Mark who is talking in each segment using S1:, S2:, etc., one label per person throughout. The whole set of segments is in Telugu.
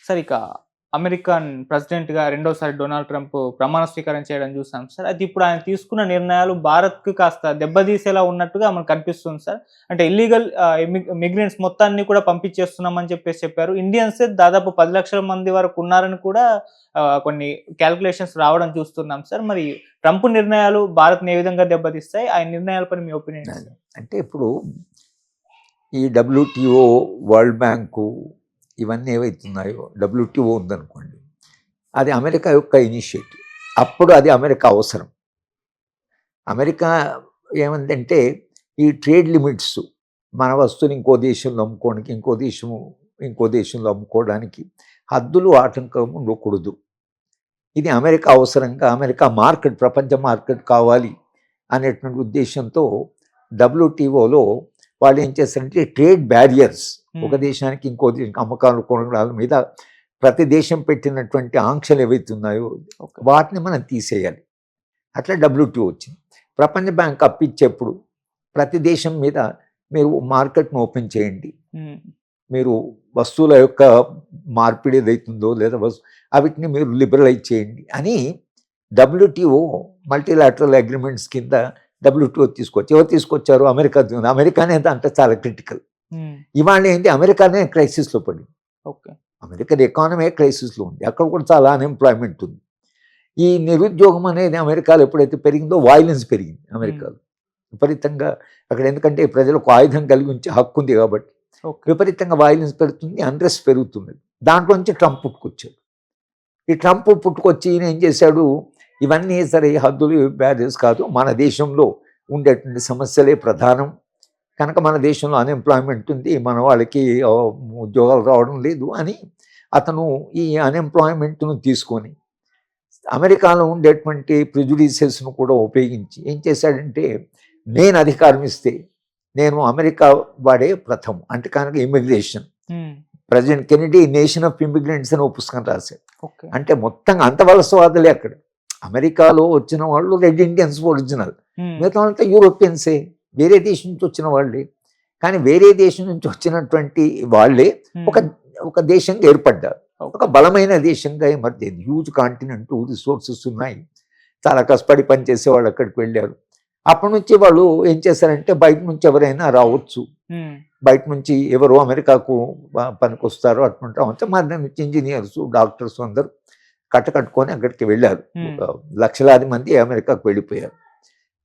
S1: సార్ ఇక అమెరికన్ ప్రెసిడెంట్‌గా రెండోసారి డొనాల్డ్ ట్రంప్ ప్రమాణ స్వీకారం చేయడం చూసాం సార్. అయితే ఇప్పుడు ఆయన తీసుకున్న నిర్ణయాలు భారత్‌కి కాస్త దెబ్బతీసేలా ఉన్నట్టుగా మనకు కనిపిస్తుంది సార్. అంటే ఇల్లీగల్ మిగ్రెంట్స్ మొత్తాన్ని కూడా పంపించేస్తున్నామని చెప్పారు. ఇండియన్సే దాదాపు 10,00,000 మంది వరకు ఉన్నారని కూడా కొన్ని కాలిక్యులేషన్స్ రావడం చూస్తున్నాం సార్. మరి ట్రంప్ నిర్ణయాలు భారత్‌ని ఏ విధంగా దెబ్బతీస్తాయి? ఆయన నిర్ణయాలపై మీ ఒపీనియన్ ఏంటి సార్?
S2: అంటే ఇప్పుడు ఈ WTO, వరల్డ్ బ్యాంకు ఇవన్నీ ఏవైతున్నాయో, WTO ఉందనుకోండి, అది అమెరికా యొక్క ఇనిషియేటివ్. అప్పుడు అది అమెరికా అవసరం. అమెరికా ఏమందంటే ఈ ట్రేడ్ లిమిట్స్, మన వస్తువుని ఇంకో దేశంలో అమ్ముకోవడానికి, ఇంకో దేశంలో అమ్ముకోవడానికి హద్దులు ఆటంకం ఉండకూడదు. ఇది అమెరికా అవసరంగా, అమెరికా మార్కెట్, ప్రపంచ మార్కెట్ కావాలి అనేటువంటి ఉద్దేశంతో WTOలో వాళ్ళు ఏం చేస్తారంటే ట్రేడ్ బ్యారియర్స్, ఒక దేశానికి ఇంకో దేశానికి అమ్మకాలు కొనడాల మీద ప్రతి దేశం పెట్టినటువంటి ఆంక్షలు ఏవైతే ఉన్నాయో వాటిని మనం తీసేయాలి. అట్లా WTO వచ్చింది. ప్రపంచ బ్యాంక్ అప్పిచ్చేప్పుడు ప్రతి దేశం మీద మీరు మార్కెట్ను ఓపెన్ చేయండి, మీరు వస్తువుల యొక్క మార్పిడి ఏదైతుందో లేదా వాటిని మీరు లిబరలైజ్ చేయండి అని WTO మల్టీలాటరల్ అగ్రిమెంట్స్ కింద WTO తీసుకొచ్చి, ఎవరు తీసుకొచ్చారు? అమెరికానే దాంట్లో చాలా క్రిటికల్. ఇవాళ ఏంటి, అమెరికానే క్రైసిస్లో పడింది. అమెరికన్ ఎకానమీ క్రైసిస్లో ఉంది. అక్కడ కూడా చాలా అన్ఎంప్లాయ్మెంట్ ఉంది. ఈ నిరుద్యోగం అనేది అమెరికాలో ఎప్పుడైతే పెరిగిందో వైలెన్స్ పెరిగింది అమెరికాలో విపరీతంగా. అక్కడ ఎందుకంటే ప్రజలకు ఆయుధం కలిగి ఉంచే హక్కు ఉంది కాబట్టి విపరీతంగా వైలెన్స్ పెరుగుతుంది, అన్రెస్ట్ పెరుగుతుంది. దాంట్లో నుంచి ట్రంప్ పుట్టుకొచ్చాడు. ఈ ట్రంప్ పుట్టుకొచ్చి ఈయన ఏం చేశాడు, ఇవన్నీ సరే హద్దులు బ్యారియర్స్ కాదు, మన దేశంలో ఉండేటువంటి సమస్యలే ప్రధానం కనుక మన దేశంలో అన్ఎంప్లాయ్మెంట్ ఉంది, మన వాళ్ళకి ఉద్యోగాలు రావడం లేదు అని అతను ఈ అన్ఎంప్లాయ్మెంట్ను తీసుకొని అమెరికాలో ఉండేటువంటి ప్రిజుడిసెస్ను కూడా ఉపయోగించి ఏం చేశాడంటే, నేను అధికారం ఇస్తే నేను అమెరికా వాడే ప్రథమం అంటే కనుక immigration, president Kennedy nation of immigrants అని ఒక పుస్తకం రాశాడు. అంటే మొత్తంగా అంత వలసవాదులే అక్కడ. అమెరికాలో వచ్చిన వాళ్ళు రెడ్ ఇండియన్స్ ఒరిజినల్, మిగతా అంతా యూరోపియన్సే, వేరే దేశం నుంచి వచ్చిన వాళ్ళే. కానీ వేరే దేశం నుంచి వచ్చినటువంటి వాళ్ళే ఒక దేశంగా ఏర్పడ్డారు, ఒక బలమైన దేశంగా ఎమర్జైంది. హ్యూజ్ కాంటినెంట్, రిసోర్సెస్ ఉన్నాయి, చాలా కష్టపడి పనిచేసే వాళ్ళు అక్కడికి వెళ్ళారు. అప్పటి నుంచి వాళ్ళు ఏం చేశారంటే బయట నుంచి ఎవరైనా రావచ్చు, బయట నుంచి ఎవరు అమెరికాకు పనికొస్తారో అట్లుంటాం. మరి నుంచి ఇంజనీర్స్, డాక్టర్స్ అందరూ కట్టుకొని అక్కడికి వెళ్ళారు. లక్షలాది మంది అమెరికాకు వెళ్ళిపోయారు.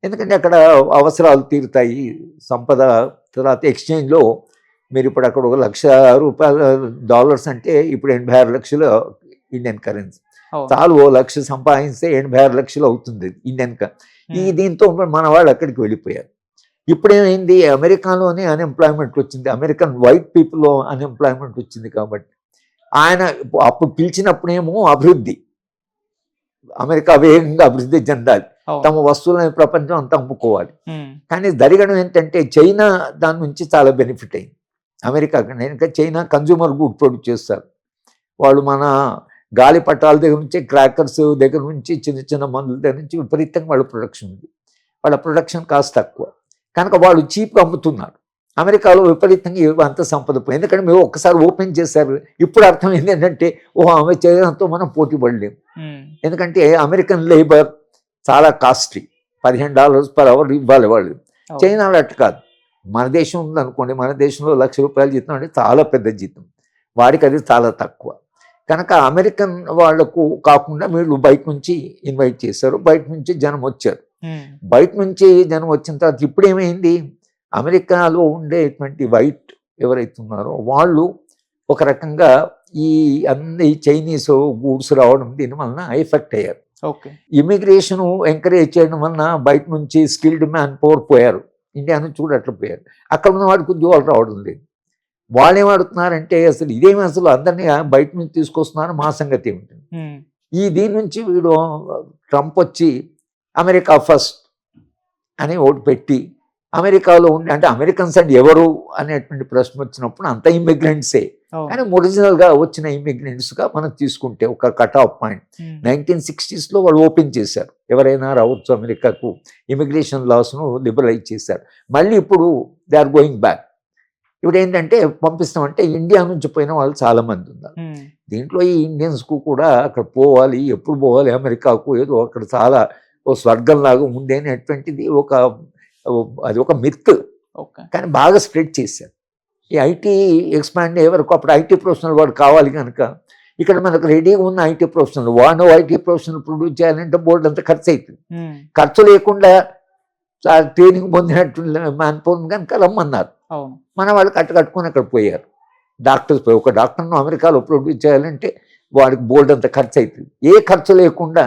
S2: ఎందుకంటే అక్కడ అవసరాలు తీరుతాయి, సంపద. తర్వాత ఎక్స్చేంజ్లో మీరు ఇప్పుడు అక్కడ $1,00,000 అంటే ఇప్పుడు 86 లక్షలు ఇండియన్ కరెన్సీ. చాలు ఓ లక్ష సంపాదిస్తే 86 లక్షలు అవుతుంది ఇండియన్. ఈ దీంతో మన వాళ్ళు అక్కడికి వెళ్ళిపోయారు. ఇప్పుడేమైంది, అమెరికాలోనే అన్ఎంప్లాయ్మెంట్ వచ్చింది, అమెరికన్ వైట్ పీపుల్లో అన్ఎంప్లాయ్మెంట్ వచ్చింది. కాబట్టి ఆయన అప్పుడు పిలిచినప్పుడేమో అభివృద్ధి, అమెరికా వేగంగా అభివృద్ధి చెందాలి, తమ వస్తువులను ప్రపంచం అంతా అమ్ముకోవాలి. కానీ జరగడం ఏంటంటే చైనా దాని నుంచి చాలా బెనిఫిట్ అయింది అమెరికా కన్నా. ఇంకా చైనా కన్జ్యూమర్ గుడ్ ప్రొడ్యూస్ చేస్తారు. వాళ్ళు మన గాలిపటాల దగ్గర నుంచి, క్రాకర్స్ దగ్గర నుంచి, చిన్న చిన్న మందుల దగ్గర నుంచి విపరీతంగా వాళ్ళ ప్రొడక్షన్ ఉంది. వాళ్ళ ప్రొడక్షన్ కాస్ట్ తక్కువ కనుక వాళ్ళు చీప్గా అమ్ముతున్నారు. అమెరికాలో విపరీతంగా అంత సంపద పోయింది. ఎందుకంటే మేము ఒక్కసారి ఓపెన్ చేశారు. ఇప్పుడు అర్థమైంది ఏంటంటే, ఆమె చైనాతో మనం పోటీ పడలేము. ఎందుకంటే అమెరికన్ లేబర్ చాలా కాస్ట్లీ, $15 per hour ఇవ్వాలి వాళ్ళు. చైనాలో అట్టు కాదు. మన దేశం ఉందనుకోండి, మన దేశంలో ₹1,00,000 జీతం అంటే చాలా పెద్ద జీతం, వాడికి అది చాలా తక్కువ. కనుక అమెరికన్ వాళ్లకు కాకుండా వీళ్ళు బయట నుంచి ఇన్వైట్ చేశారు, బయట నుంచి జనం వచ్చారు. బయట నుంచి జనం వచ్చిన తర్వాత ఇప్పుడు ఏమైంది, అమెరికాలో ఉండేటువంటి వైట్ ఎవరైతే ఉన్నారో వాళ్ళు ఒక రకంగా ఈ అన్ని చైనీస్ గూడ్స్ రావడం దీని వలన ఎఫెక్ట్ అయ్యారు. ఇమిగ్రేషన్ ఎంకరేజ్ చేయడం వలన బయట నుంచి స్కిల్డ్ మ్యాన్ పవర్ పోయారు, ఇండియా నుంచి కూడా అట్లా పోయారు. అక్కడ ఉన్న వాడికి ఉద్యోగాలు రావడం లేదు. వాళ్ళు ఏమడుతున్నారంటే అసలు ఇదేమి, అసలు అందరినీ బయట నుంచి తీసుకొస్తున్నారు, మా సంగతి ఏమిటి. దీని నుంచి వీడు ట్రంప్ వచ్చి అమెరికా ఫస్ట్ అని ఓటు పెట్టి అమెరికాలో ఉండి, అంటే అమెరికన్స్ అంటే ఎవరు అనేటువంటి ప్రశ్న వచ్చినప్పుడు అంత ఇమిగ్రెంట్సే. కానీ ఒరిజినల్గా వచ్చిన ఇమిగ్రెంట్స్గా మనం తీసుకుంటే ఒక కట్ ఆఫ్ పాయింట్ 1960sలో వాళ్ళు ఓపెన్ చేశారు, ఎవరైనా రావచ్చు అమెరికాకు, ఇమిగ్రేషన్ లాస్ను లిబరలైజ్ చేశారు. మళ్ళీ ఇప్పుడు దే ఆర్ గోయింగ్ బ్యాక్. ఇప్పుడు ఏంటంటే పంపిస్తామంటే ఇండియా నుంచి పోయిన వాళ్ళు చాలామంది ఉన్నారు. దీంట్లో ఈ ఇండియన్స్కు కూడా అక్కడ పోవాలి, ఎప్పుడు పోవాలి అమెరికాకు, ఏదో అక్కడ చాలా ఓ స్వర్గంలాగా ఉండే అనేటువంటిది అది ఒక మిత్.
S1: ఓకే.
S2: కానీ బాగా స్ప్రెడ్ చేశారు. ఈ ఐటీ ఎక్స్పాండ్ అయ్యే వరకు అప్పుడు ఐటీ ప్రొఫెషనల్ వాడు కావాలి కనుక ఇక్కడ మనకు రెడీగా ఉన్న ఐటీ ప్రొఫెషనల్ వాడు ఐటీ ప్రొఫెషనల్ ప్రొడ్యూస్ చేయాలంటే బోర్డు అంతా ఖర్చు అవుతుంది. ఖర్చు లేకుండా ట్రైనింగ్ పొందినట్టు మానిపోయింది కనుక రమ్మన్నారు. మన వాళ్ళు కట్టుకొని అక్కడ పోయారు. డాక్టర్స్ పోయి ఒక డాక్టర్ను అమెరికాలో ప్రొడ్యూస్ చేయాలంటే వాడికి బోర్డు అంత ఖర్చు అవుతుంది. ఏ ఖర్చు లేకుండా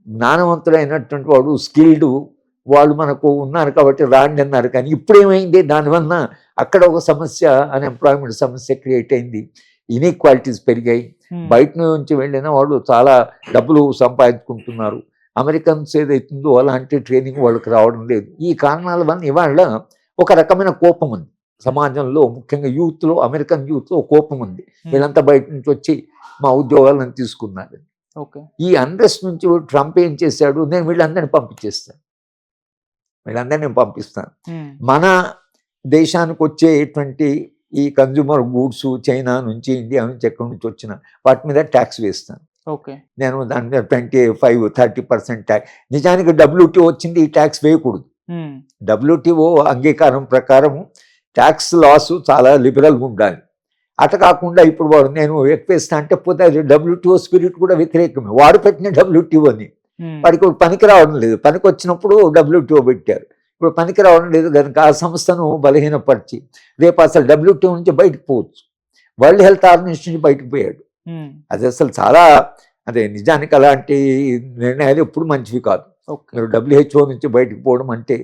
S2: జ్ఞానవంతుడైనటువంటి వాడు స్కిల్డ్ వాళ్ళు మనకు ఉన్నారు కాబట్టి రాండి అన్నారు. కానీ ఇప్పుడు ఏమైంది, దానివల్ల అక్కడ ఒక సమస్య, అన్ఎంప్లాయ్మెంట్ సమస్య క్రియేట్ అయింది, ఇన్ఈక్వాలిటీస్ పెరిగాయి. బయట నుంచి వెళ్ళిన వాళ్ళు చాలా డబ్బులు సంపాదించుకుంటున్నారు. అమెరికన్స్ ఏదైతుందో అలాంటి ట్రైనింగ్ వాళ్ళకి రావడం లేదు. ఈ కారణాల వల్ల ఇవాళ ఒక రకమైన కోపం ఉంది సమాజంలో, ముఖ్యంగా యూత్లో, అమెరికన్ యూత్లో కోపం ఉంది. వీళ్ళంతా బయట నుంచి వచ్చి మా ఉద్యోగాలను తీసుకున్నారు. ఈ అన్రెస్ట్ నుంచి ట్రంప్ ఏం చేశాడు, నేను వీళ్ళందరినీ పంపిస్తాను. మన దేశానికి వచ్చేటువంటి ఈ కన్జ్యూమర్ గూడ్స్ చైనా నుంచి, ఇండియా నుంచి, ఎక్కడి నుంచి వచ్చిన వాటి మీద ట్యాక్స్ వేస్తాను. నేను దాని మీద 25-30% ట్యాక్స్. నిజానికి WTO వచ్చింది ఈ ట్యాక్స్ వేయకూడదు. WTO అంగీకారం ప్రకారం ట్యాక్స్ లాస్ చాలా లిబరల్గా ఉండాలి. అట కాకుండా ఇప్పుడు వాడు నేను ఎక్కువేస్తా అంటే పోతే WTO స్పిరిట్ కూడా వ్యతిరేకమే. వాడు పెట్టిన WTOని వాడికి పనికి రావడం లేదు. పనికి వచ్చినప్పుడు WTO పెట్టారు, ఇప్పుడు పనికి రావడం లేదు కనుక ఆ సంస్థను బలహీనపరిచి రేపు అసలు WTO నుంచి బయటకు పోవచ్చు. వరల్డ్ హెల్త్ ఆర్గనైజేషన్ నుంచి బయటకు పోయాడు. అది అసలు చాలా నిజానికి అలాంటి నిర్ణయాలు ఎప్పుడు మంచివి కాదు. మీరు WHO నుంచి బయటకు పోవడం అంటే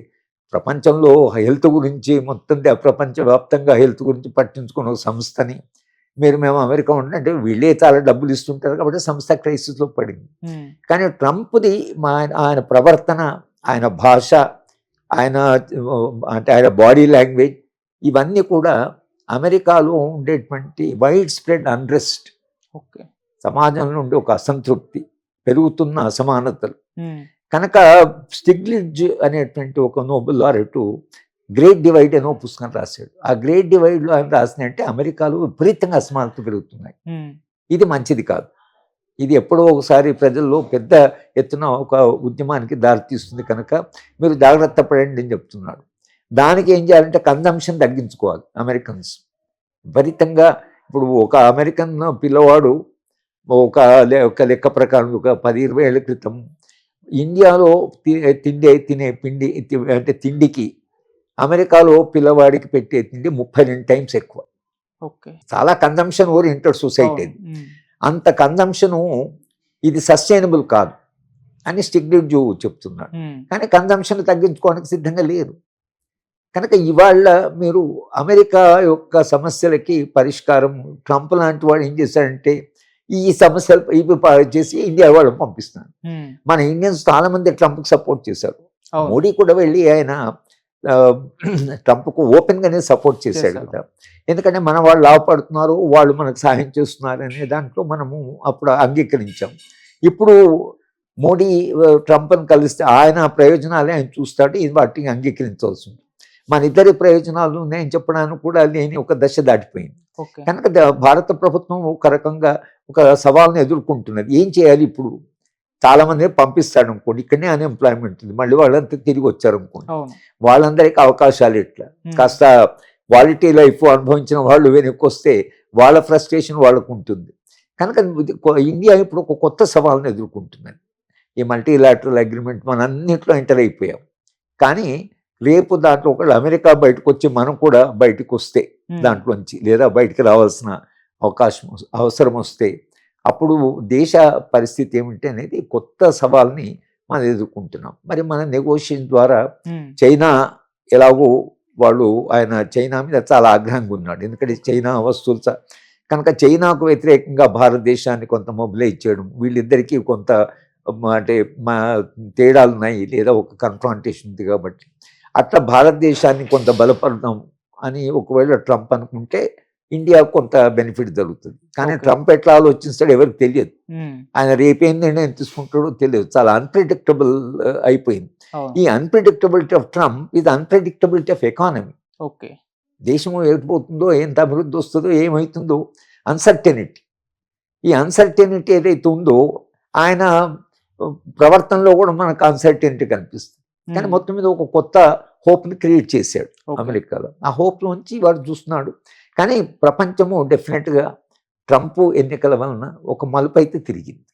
S2: ప్రపంచంలో హెల్త్ గురించి మొత్తం ప్రపంచవ్యాప్తంగా హెల్త్ గురించి పట్టించుకున్న ఒక సంస్థని మేము అమెరికా ఉండంటే వీళ్ళే చాలా డబ్బులు ఇస్తుంటారు కాబట్టి సంస్థ క్రైసిస్లో పడింది. కానీ ట్రంప్ది ఆయన ప్రవర్తన, ఆయన భాష, ఆయన బాడీ లాంగ్వేజ్ ఇవన్నీ కూడా అమెరికాలో ఉండేటువంటి వైడ్ స్ప్రెడ్ అన్రెస్ట్, సమాజంలో ఉండే ఒక అసంతృప్తి, పెరుగుతున్న అసమానతలు కనుక స్టిగ్లిట్జ్ అనేటువంటి ఒక నోబెల్ లారెట్ గ్రేట్ డివైడ్ అని ఒక పుస్తకం రాశాడు. ఆ గ్రేట్ డివైడ్లో ఆయన రాసినంటే అమెరికాలో విపరీతంగా అసమానతలు పెరుగుతున్నాయి. ఇది మంచిది కాదు. ఇది ఎప్పుడో ఒకసారి ప్రజల్లో పెద్ద ఎత్తున ఒక ఉద్యమానికి దారితీస్తుంది కనుక మీరు జాగ్రత్త పడండి అని చెప్తున్నాడు. దానికి ఏం చేయాలంటే కన్జంప్షన్ తగ్గించుకోవాలి అమెరికన్స్. విపరీతంగా ఇప్పుడు ఒక అమెరికన్ పిల్లవాడు ఒక లెక్క ప్రకారం ఒక 10-20 ఏళ్ల క్రితం ఇండియాలో తినే పిండి అంటే తిండికి అమెరికాలో పిల్లవాడికి పెట్టే తిండి 32 టైమ్స్ ఎక్కువ. చాలా కన్జంప్షన్ ఓరియంటెడ్ సొసైటీ అది. అంత కన్జంప్షను ఇది సస్టైనబుల్ కాదు అని స్టిగ్లిట్జ్ చెప్తున్నాడు. కానీ కన్జంప్షన్ తగ్గించుకోవడానికి సిద్ధంగా లేరు కనుక ఇవాళ మీరు అమెరికా యొక్క సమస్యలకి పరిష్కారం ట్రంప్ లాంటి వాడు ఏం చేశాడంటే ఈ సమస్యలు ఇవి చేసి ఇండియా వాళ్ళని పంపిస్తున్నాడు. మన ఇండియన్స్ చాలా మంది ట్రంప్కి సపోర్ట్ చేశారు. మోడీ కూడా వెళ్ళి ఆయన ట్రంప్కు ఓపెన్గానే సపోర్ట్ చేశాడు కదా. ఎందుకంటే మన వాళ్ళు లాభపడుతున్నారు, వాళ్ళు మనకు సహాయం చేస్తున్నారు అనే దాంట్లో మనము అప్పుడు అంగీకరించాం. ఇప్పుడు మోడీ ట్రంప్ని కలిస్తే ఆయన ప్రయోజనాలే ఆయన చూస్తాడు, ఇది వాటిని అంగీకరించవలసి ఉంది. మన ఇద్దరి ప్రయోజనాలు నేను చెప్పడానికి కూడా లేని ఒక దశ దాటిపోయింది కనుక భారత ప్రభుత్వం ఒక రకంగా ఒక సవాల్ని ఎదుర్కొంటున్నది. ఏం చేయాలి ఇప్పుడు? చాలామంది పంపిస్తాడు అనుకోండి, ఇక్కడనే అన్ఎంప్లాయ్మెంట్ ఉంది, మళ్ళీ వాళ్ళంతా తిరిగి వచ్చారు అనుకోండి, వాళ్ళందరికీ అవకాశాలు ఎట్లా? కాస్త క్వాలిటీ లైఫ్ అనుభవించిన వాళ్ళు వెనక్కి వస్తే వాళ్ళ ఫ్రస్ట్రేషన్ వాళ్ళకు ఉంటుంది. కనుక ఇండియా ఇప్పుడు ఒక కొత్త సవాల్ని ఎదుర్కొంటున్నది. ఈ మల్టీలాటరల్ అగ్రిమెంట్ మన అన్నింటిలో ఎంటర్ అయిపోయాం. కానీ రేపు దాంట్లో ఒకళ్ళు అమెరికా బయటకు వచ్చి మనం కూడా బయటకు వస్తే దాంట్లోంచి, లేదా బయటికి రావాల్సిన అవసరం వస్తే అప్పుడు దేశ పరిస్థితి ఏమిటి అనేది కొత్త సవాల్ని మనం ఎదుర్కొంటున్నాం. మరి మన నెగోషియేషన్ ద్వారా చైనా ఎలాగో ఆయన చైనా మీద చాలా ఆగ్రహంగా ఉన్నాడు. ఎందుకంటే చైనా వస్తువులు కనుక చైనాకు వ్యతిరేకంగా భారతదేశాన్ని కొంత మొబిలైజ్ చేయడం, వీళ్ళిద్దరికీ కొంత అంటే తేడాలు ఉన్నాయి, లేదా ఒక కన్ఫ్రాంటేషన్ ఉంది. కాబట్టి అట్లా భారతదేశాన్ని కొంత బలపడడం అని ఒకవేళ ట్రంప్ అనుకుంటే ఇండియా కొంత బెనిఫిట్ జరుగుతుంది. కానీ ట్రంప్ ఎట్లా ఆలోచిస్తాడో ఎవరికి తెలియదు. ఆయన రేపేం నిర్ణయం తీసుకుంటాడో తెలియదు. చాలా అన్ప్రెడిక్టబుల్ అయిపోయింది. ఈ అన్ప్రెడిక్టబిలిటీ ఆఫ్ ట్రంప్ ఇది అన్ప్రెడిక్టబిలిటీ ఆఫ్ ఎకానమీ. దేశం ఎటుపోతుందో, ఎంత అభివృద్ధి వస్తుందో, ఏమవుతుందో అన్సర్టెనిటీ. ఈ అన్సర్టెనిటీ ఏదైతే ఉందో ఆయన ప్రవర్తనలో కూడా మనకు అన్సర్టెనిటీ కనిపిస్తుంది. కానీ మొత్తం మీద ఒక కొత్త హోప్ని క్రియేట్ చేశాడు అమెరికాలో. ఆ హోప్లోంచి వాడు చూస్తున్నాడు. కానీ ప్రపంచము డెఫినెట్గా ట్రంప్ ఎన్నికల వలన ఒక మలుపు అయితే తిరిగింది.